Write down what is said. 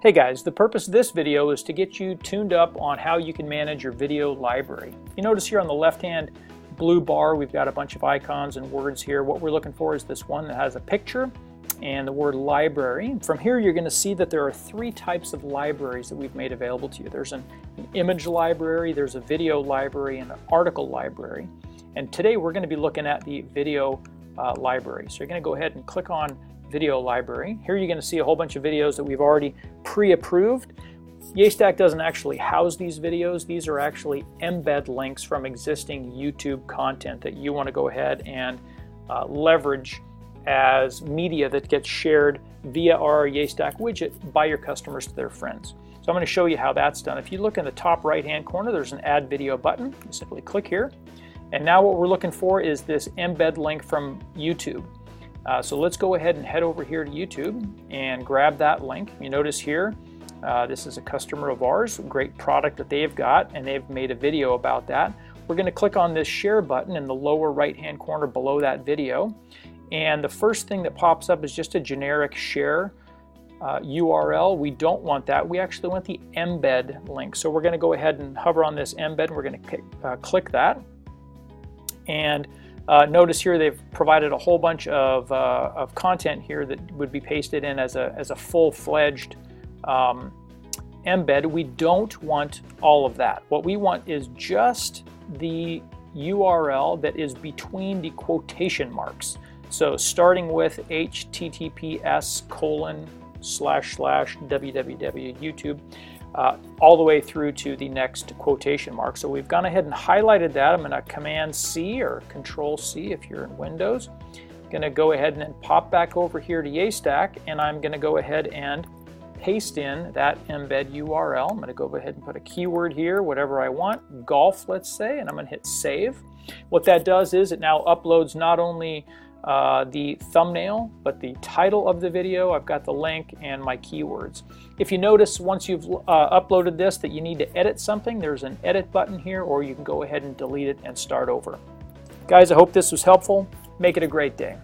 Hey guys, the purpose of this video is to get you tuned up on how you can manage your video library. You notice here on the left hand blue bar we've got a bunch of icons and words here. What we're looking for is this one that has a picture and the word library. From here you're going to see that there are three types of libraries that we've made available to you. There's an image library, there's a video library, and an article library. And today we're going to be looking at the video library. So you're going to go ahead and click on Video Library. Here you're going to see a whole bunch of videos that we've already pre-approved. Yaystack doesn't actually house these videos. These are actually embed links from existing YouTube content that you want to go ahead and leverage as media that gets shared via our Yaystack widget by your customers to their friends. So I'm going to show you how that's done. If you look in the top right hand corner, there's an Add Video button. You simply click here. And now what we're looking for is this embed link from YouTube. So let's go ahead and head over here to YouTube and grab that link. You notice here, this is a customer of ours, a great product that they've got, and they've made a video about that. We're going to click on this share button in the lower right hand corner below that video. And the first thing that pops up is just a generic share URL. We don't want that. We actually want the embed link. So we're going to go ahead and hover on this embed, and we're going to click that. And notice here they've provided a whole bunch of content here that would be pasted in as a full-fledged embed. We don't want all of that. What we want is just the URL that is between the quotation marks. So starting with https://www.youtube all the way through to the next quotation mark. So we've gone ahead and highlighted that. I'm going to Command C or Control C if you're in Windows. I'm going to go ahead and then pop back over here to Yaystack, and I'm going to go ahead and paste in that embed URL. I'm going to go ahead and put a keyword here, whatever I want, golf let's say, and I'm going to hit save. What that does is it now uploads not only the thumbnail, but the title of the video. I've got the link and my keywords. If you notice once you've uploaded this that you need to edit something, there's an edit button here, or you can go ahead and delete it and start over. Guys, I hope this was helpful. Make it a great day.